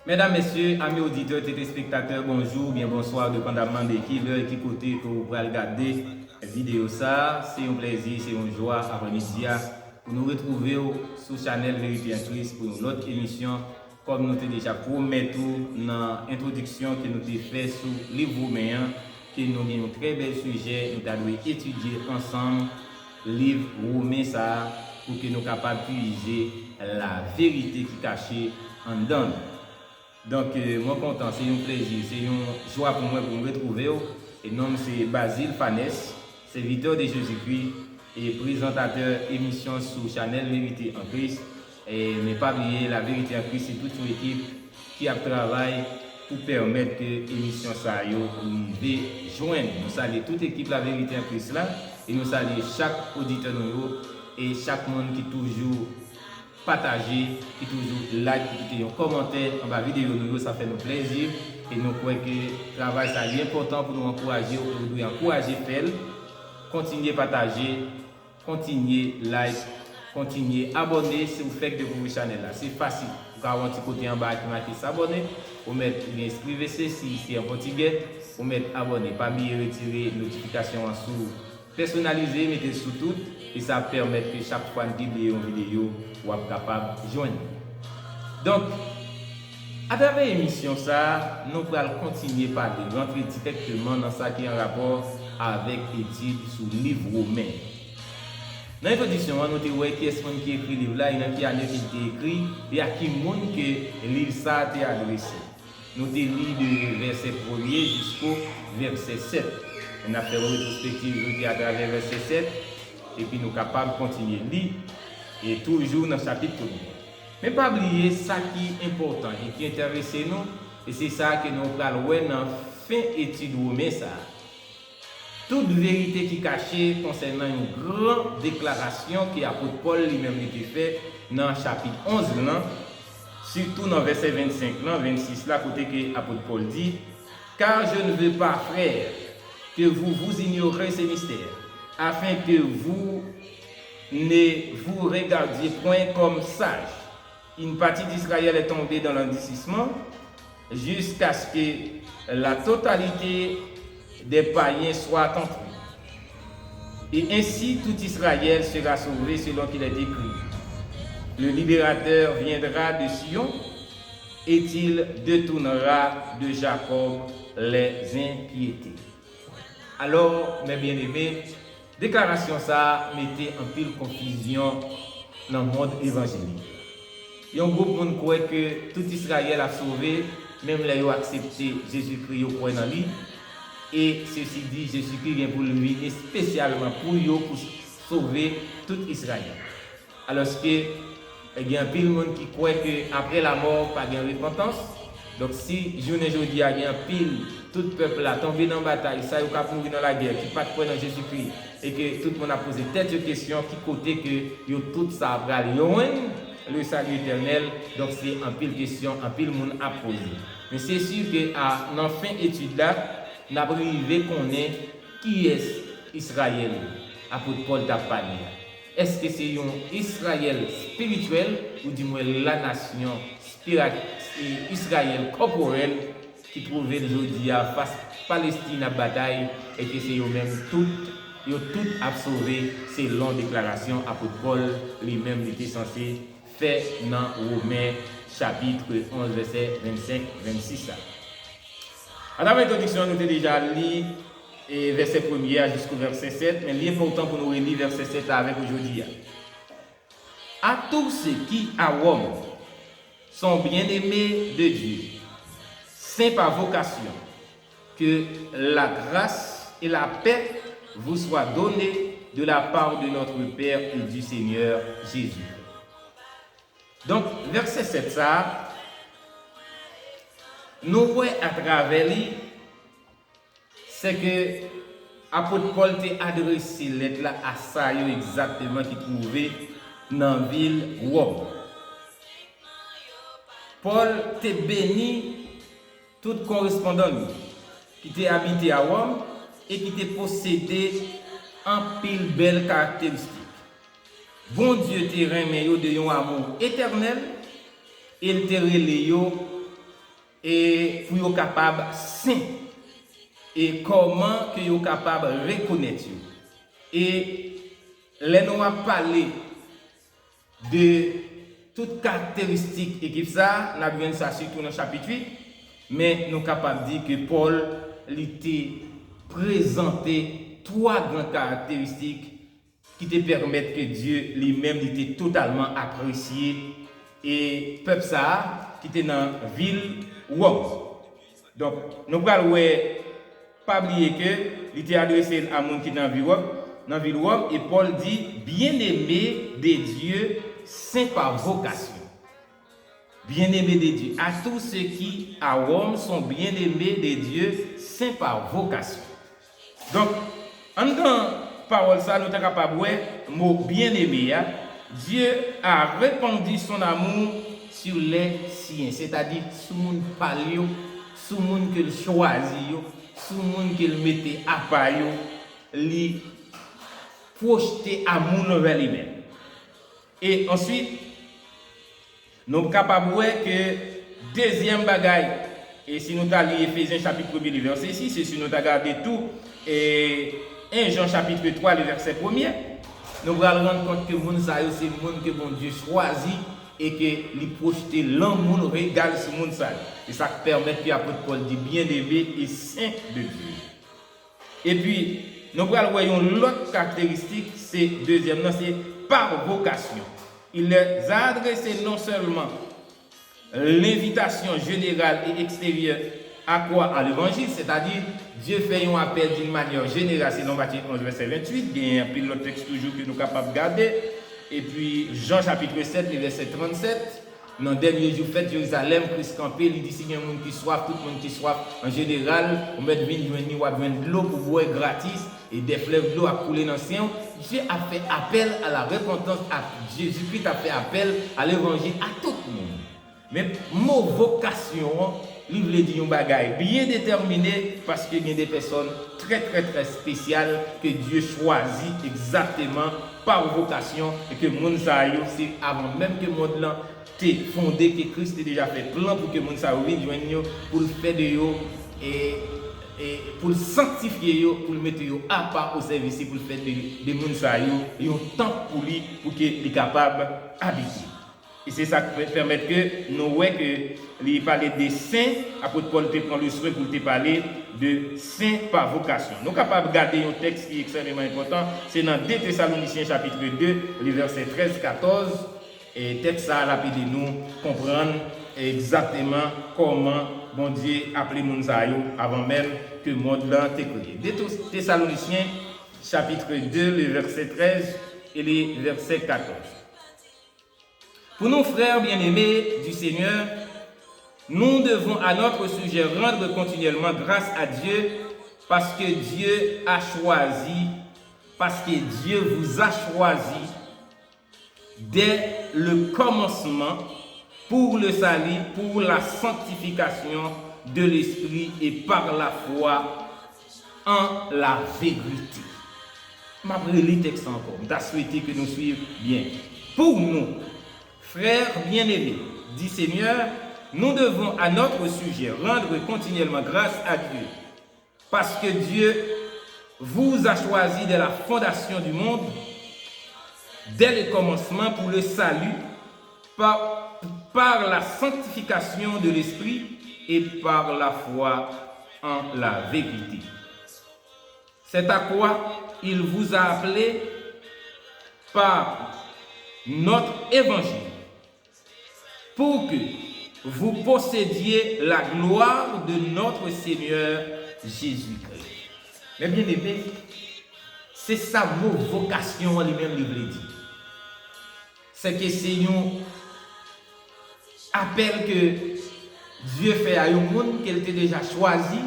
Mesdames, Messieurs, amis auditeurs, téléspectateurs, bonjour, bien bonsoir, dépendamment de qui veut et qui côté que vous pouvez regarder la vidéo ça. C'est un plaisir, c'est une joie après-midi pour nous retrouver sur Channel Vérité en Christ pour une autre émission. Comme nous avons déjà promis dans l'introduction que nous avons fait sur le livre romain, que nous avons un très bel sujet, nous avons étudié ensemble le livre romain ça pour que nous soyons capables d'utiliser la vérité qui est cachée en dedans. Donc, moi content, c'est un plaisir, c'est une joie pour moi pour me retrouver. Et nom c'est Basile Fanès, serviteur de Jésus-Christ et présentateur émission sur Channel Vérité en Christ. Et ne pas oublier, la Vérité en Christ, c'est toute une équipe qui a travaillé pour permettre que l'émission ça arrive joindre. Nous saluons toute l'équipe La Vérité en Christ là et nous saluons chaque auditeur et chaque monde qui toujours partager, qui toujours like, qui un commentaire en bas vidéo, ça fait nous plaisir et nous croyons que le travail ça est important pour nous encourager, faire, continuer à partager, continuer like, continuer à abonner si vous faites de votre channel là. C'est facile. Vous avez un petit côté en bas qui marque s'abonner, vous mettez inscrivez-vous si c'est en portugais, vous mettez abonner, pas mieux retirer notification en sous personnalisé, mettez sous tout et ça permet que chaque fois que vous publiez une vidéo, vous êtes capable de joindre. Donc, à travers l'émission, nous allons continuer par rentrer directement dans ça qui est en rapport avec l'étude sur le livre romain. Dans l'introduction, nous avons vu qui est-ce qui écrit le livre là, il y a qui a été écrit et à qui monde que le livre ça a été adressé. Nous avons lu du verset 1er jusqu'au verset 7. On a fait une rétrospective à travers verset 7 et puis nous sommes capables de continuer à lire et toujours dans le chapitre 1. Mais pas oublier ça qui est important et qui intéresse nous et c'est ça que nous allons voir dans la fin étude romaine ça. Toute vérité qui est cachée concernant une grande déclaration que l'apôtre Paul lui-même a fait dans le chapitre 11 là, surtout dans verset 25 là, 26 là, côté que l'apôtre Paul dit car je ne veux pas, frère, que vous ignorez ces mystères, afin que vous ne vous regardiez point comme sages. Une partie d'Israël est tombée dans l'endurcissement jusqu'à ce que la totalité des païens soit accomplie. Et ainsi tout Israël sera sauvé selon qu'il est écrit. Le libérateur viendra de Sion et il détournera de Jacob les impiétés. Alors, mes bien-aimés, déclaration ça mettait en pile confusion dans le monde évangélique. Il y a un groupe de monde croit que tout Israël a sauvé, même là ils ont accepté Jésus-Christ au point dans lui. Et ceci dit, Jésus-Christ vient pour lui spécialement pour eux pour sauver tout Israël. Alors que il y a un pile de monde qui croit qu'après la mort, pas de repentance. Donc si journée aujourd'hui il y a un pile tout le peuple a tombé dans la bataille, ça y est mourir dans la guerre, qui pas de foi dans Jésus-Christ, et que tout le monde a posé tête de questions, qui côté que tout ça va loin, le salut éternel, donc c'est un pile question, un pile monde a posé. Mais c'est sûr que à la fin étude là, nous avons arrivé qu'on est qui est Israël, apôtre Paul t'a parlé. Est-ce que c'est un Israël spirituel ou du moins la nation Israël corporel qui trouvait aujourd'hui face à Palestine à bataille et que c'est eux-mêmes tout absorbé selon déclaration apôtre Paul lui-même était censé faire dans Romains chapitre 11 verset 25-26. À la introduction, nous avons déjà lu verset 1er jusqu'au verset 7, mais l'important pour nous relire verset 7 avec aujourd'hui. À tous ceux qui à Rome sont bien-aimés de Dieu, saints par vocation, que la grâce et la paix vous soient données de la part de notre Père et du Seigneur Jésus. Donc, verset 7, ça, nous voyons à travers lui, c'est que l'apôtre Paul t'a adressé lettre là à ça exactement qui trouvait dans la ville Rome. Paul t'a béni tout correspondant qui t'a habité à Rome et qui t'a possédé en pile belle caractéristique. Bon Dieu t'a remis de un amour éternel et il t'a relé et pour être capable saint et comment que vous capable reconnaître et les nous a parlé de toutes caractéristiques équipe ça n'a bien ça surtout dans le chapitre 8 mais nous capable de dire que Paul était présenté trois grandes caractéristiques qui te permettent que Dieu lui-même était totalement apprécié et peuple ça qui était dans la ville Rome. Donc nous allons pas oublier que il était adressé à monde qui dans la ville Rome et Paul dit bien-aimé de Dieu saint par vocation. Bien-aimé de Dieu à tous ceux qui à Rome sont bien-aimés de Dieu saint par vocation. Donc en dans parole ça nous sommes capables de voir mot bien-aimé. Dieu a répandu son amour sur les siens, c'est-à-dire sur le monde parlé, sur le monde qu'il choisit, sur le monde qu'il mettait à part, lui projeter amour envers lui-même. Et ensuite, nous sommes capables de voir que deuxième bagaille, et si nous avons lu Ephésiens chapitre 1 verset 6, et si nous avons regardé tout, et 1 Jean chapitre 3, le verset 1er, nous allons rendre compte que monde ça c'est le monde que bon Dieu choisit et que lui projeter l'amour régal sur monde ça. Et ça permet que l'apôtre Paul dit bien-aimé et saint de Dieu. Et puis nous allons voir l'autre caractéristique, c'est deuxième, c'est par vocation. Il les a adressé non seulement l'invitation générale et extérieure à quoi? À l'évangile, c'est-à-dire Dieu fait un appel d'une manière générale, c'est dans Matthieu 11, verset 28, il y a un pilote texte toujours que nous sommes capables de garder. Et puis Jean chapitre 7, verset 37, dans le dernier jour fait Jérusalem, Christ campé, il dit s'il y a un monde qui soif, tout le monde qui soif, en général, on met de l'eau pour boire gratis et des fleuves d'eau à couler dans le ciel. Dieu a fait appel à la repentance, à Jésus-Christ a fait appel à l'évangile à tout le monde. Mais mon vocation, il veut dire un bagage bien déterminé parce qu'il y a des personnes très spéciales que Dieu choisit exactement par vocation et que monde ça c'est avant même que monde là t'est fondé que Christ a déjà fait plan pour que monde ça vienne joindre pour le faire de yo et pour le sanctifier yo pour le mettre yo à part au service pour le faire de monde ça yo un temps pour lui pour qu'il est capable d'habiter. Et c'est ça qui permet que nous voyons que il parlait des saints, apôtre Paul te prend le soin pour te parler de saints par vocation. Nous sommes capables de garder un texte qui est extrêmement important, c'est dans 2 Thessaloniciens chapitre 2, les versets 13-14, et texte ça a de nous comprendre exactement comment bon Dieu appelé Mounsayo avant même que le monde là t'ait créé. 2 Thessaloniciens chapitre 2, les versets 13 et les versets 14. Pour nos frères bien-aimés du Seigneur, nous devons à notre sujet rendre continuellement grâce à Dieu parce que Dieu a choisi, parce que Dieu vous a choisi dès le commencement pour le salut, pour la sanctification de l'esprit et par la foi en la vérité. Je vais vous lire le texte encore, je souhaite que nous suivions bien. Pour nous, frères bien-aimés du Seigneur, nous devons à notre sujet rendre continuellement grâce à Dieu parce que Dieu vous a choisi dès la fondation du monde, dès le commencement pour le salut, par la sanctification de l'esprit et par la foi en la vérité. C'est à quoi il vous a appelé par notre évangile, pour que vous possédiez la gloire de notre Seigneur Jésus-Christ. Mais bien aimé, c'est ça vos vocations lui-même lui veut dire. C'est que c'est un appel que Dieu fait à un monde qu'elle était déjà choisi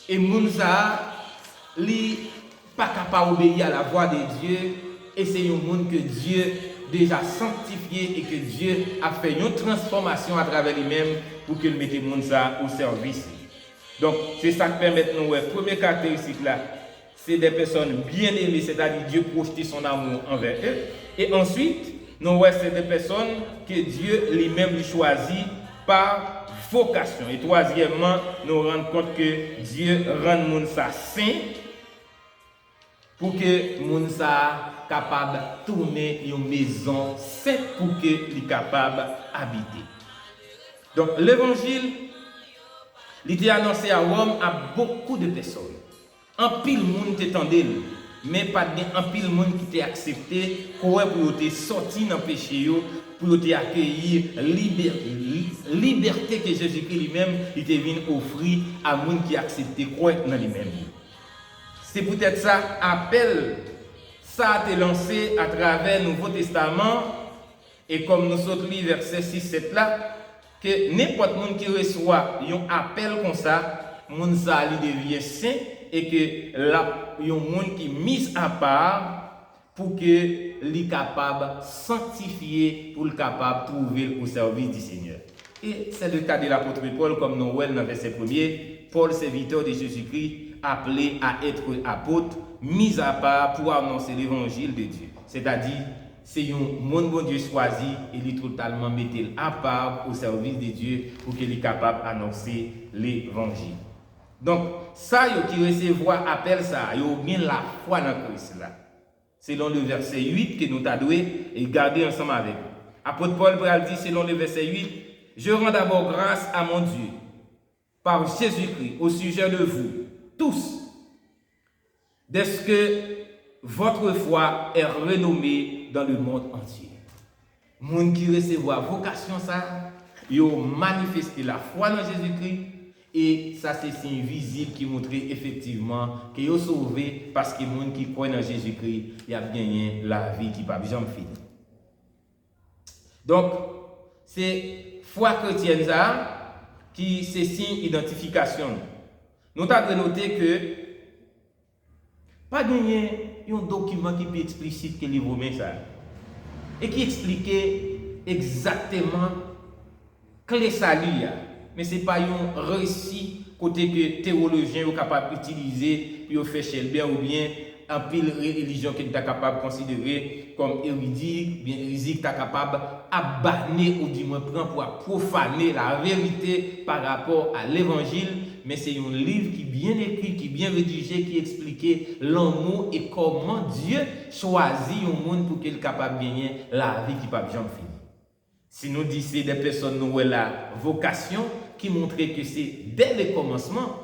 et monde ça li pas capable d'obéir à la voix de Dieu et c'est un monde que Dieu déjà sanctifié et que Dieu a fait une transformation à travers lui-même pour qu'il mette le monde ça au service. Donc, c'est ça qui permet de nous voir. Première caractéristique là, c'est des personnes bien aimées, c'est-à-dire Dieu projeter son amour envers eux. Et ensuite, nous voyons c'est des personnes que Dieu lui-même lui choisit par vocation. Et troisièmement, nous rendons compte que Dieu rend le monde ça saint pour que le monde ça capable de tourner une maison sainte pour que il capable d'habiter. Donc l'évangile il était annoncé à Rome à beaucoup de personnes. En pile monde t'étendait, mais pas en pile monde qui t'a accepté pour te sortir dans le péché, pour te accueillir liberté que Jésus-Christ lui-même il était venu offrir à monde qui accepté croire dans lui-même. C'est peut-être ça appel ça a été lancé à travers le Nouveau Testament et comme nous sommes lire verset 6-7 là que n'importe monde qui reçoit un appel comme ça, monde ça lui devient saint et que là il y a un monde qui mis à part pour que li capable sanctifier pour le capable trouver au service du Seigneur. Et c'est le cas de l'apôtre Paul comme nous voyons dans verset 1er, Paul serviteur de Jésus-Christ appelé à être apôtre, mis à part pour annoncer l'évangile de Dieu. C'est-à-dire c'est un monde bon Dieu choisi et il est totalement mis à part au service de Dieu pour qu'il soit capable d'annoncer l'évangile. Donc, ça, qui recevoir appel, ça, il y a bien la foi dans Christ là. Selon le verset 8 que nous avons et garder ensemble avec nous. Apôtre Paul dit, selon le verset 8, je rends d'abord grâce à mon Dieu par Jésus-Christ au sujet de vous, tous, dès que votre foi est renommée dans le monde entier. Monde qui recevoir vocation ça, ils ont manifesté la foi dans Jésus-Christ et ça c'est signe visible qui montre effectivement qu'ils ont sauvé parce que les gens qui croient dans Jésus-Christ, ils ont gagné la vie qui ne peut jamais finir. Donc, c'est foi chrétienne ça qui c'est signe d'identification. Nous avons noté que pas gagné un document qui peut explicite que le livre Romain ça et qui expliquait exactement clé salut. Mais ce n'est pas un récit côté que théologien est capable d'utiliser pour faire bien ou bien en pile religion qui est capable de considérer comme hérétique, bien hérétique, capable d'abanner ou du moins prendre pour profaner la vérité par rapport à l'évangile. Mais c'est un livre qui est bien écrit, qui est bien rédigé, qui explique l'amour et comment Dieu choisit un monde pour qu'il soit capable de gagner la vie qui ne peut jamais finir. Si nous disons des personnes nous ont la vocation qui montre que c'est dès le commencement,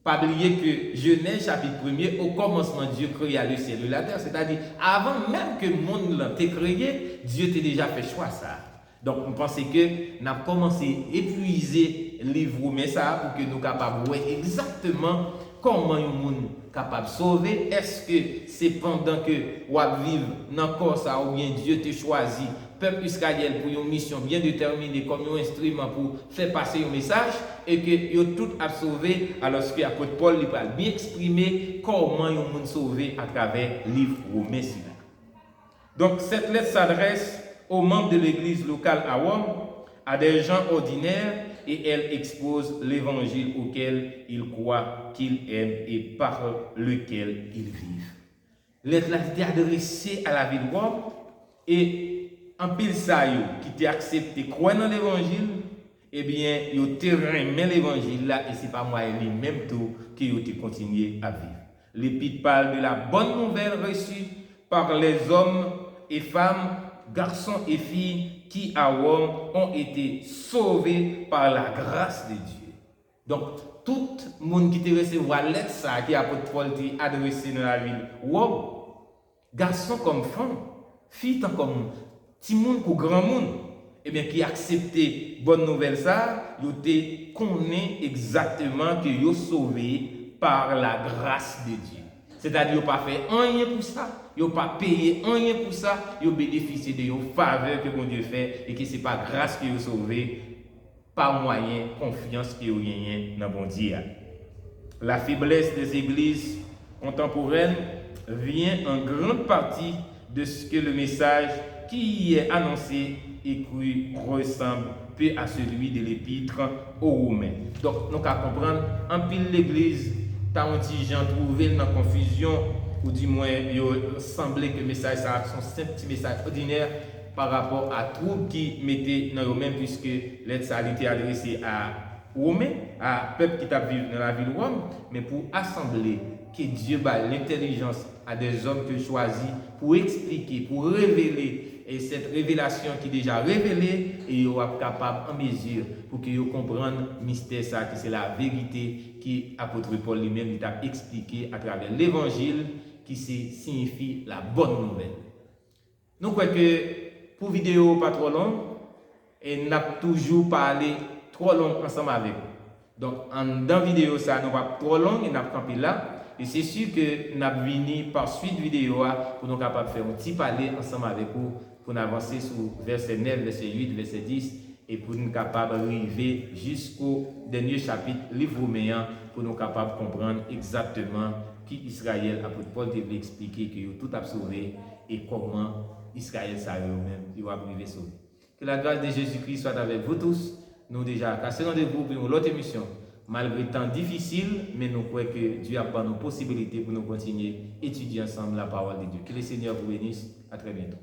pas oublier que Genèse chapitre 1er, au commencement Dieu créa le ciel et la terre, c'est-à-dire avant même que le monde l'ait créé, Dieu t'a déjà fait choix ça. Donc on pense que nous avons commencé à épuiser le livre mais ça pour que nous soyons capables de voir exactement comment un monde capable de sauver. Est-ce que c'est pendant que vous vivez dans le corps ça ou bien Dieu t'a choisi peuple Israël pour une mission bien déterminée comme un instrument pour faire passer un message et que vous tout a sauvé alors que l'apôtre Paul a bien exprimé comment un monde sauvé à travers le livre Romains. Donc cette lettre s'adresse aux membres de l'église locale à Rome, à des gens ordinaires et elle expose l'évangile auquel ils croient, qu'ils aiment et par lequel ils vivent. Lettre est adressée à la ville de Rome et en pile ça qui t'a accepté croire dans l'évangile, eh bien, yo terrain mais l'évangile là et c'est pas moi lui-même tout qui yo te continuer à vivre. L'épître parle de la bonne nouvelle reçue par les hommes et femmes, garçons et filles qui à Rome ont été sauvés par la grâce de Dieu. Donc tout le monde qui te recevoir lettre ça qui apôtre Paul t'a adressé dans la ville Rome, garçons comme femmes, filles comme petit monde ou grand monde, eh bien, qui accepté bonne nouvelle ça, yo te connaît exactement que yo sauvé par la grâce de Dieu. C'est-à-dire yo pas fait rien pour ça, yo pas payé rien pour ça, yo bénéficié de une faveur que bon Dieu fait et que c'est pas grâce que yo sauvé par moyen confiance que yo gagné dans bon Dieu. La faiblesse des églises contemporaines vient en grande partie de ce que le message qui y est annoncé et qui ressemble peu à celui de l'épître aux Romains. Donc, nous allons comprendre, en pile l'église, t'as un petit gens trouvé dans la confusion, ou du moins, il semblait que le message, ça, son simple petit message ordinaire, par rapport à trouble qui mettait dans eux-mêmes, puisque l'aide ça a été adressée à Romains, à peuple qui vivent dans la ville de Rome, mais pour assembler que Dieu bat l'intelligence à des hommes que choisit pour expliquer, pour révéler, et cette révélation qui est déjà révélée, et ils sont capables en mesure pour qu'ils comprennent le mystère, ça, que c'est la vérité qui apôtre Paul lui-même a expliqué à travers l'évangile qui signifie la bonne nouvelle. Nous croyons que pour vidéo pas trop longue, et n'a toujours parlé trop long ensemble avec vous. Donc dans la vidéo ça nous pas trop long et n'a campé là. Et c'est sûr que nous avons venu par suite vidéo pour nous capables de faire un petit parler ensemble avec vous pour nous avancer sur verset 9, verset 8, verset 10 et pour nous capables d'arriver jusqu'au dernier chapitre livre Romains pour nous capables de comprendre exactement qui Israël, apôtre Paul devait expliquer que tout a sauvé et comment Israël ça eux-mêmes il va arriver sauver. Que la grâce de Jésus-Christ soit avec vous tous. Nous déjà cassé rendez-vous pour une autre émission. Malgré temps difficile, mais nous croyons que Dieu a pas nos possibilités pour nous continuer à étudier ensemble la parole de Dieu. Que le Seigneur vous bénisse. À très bientôt.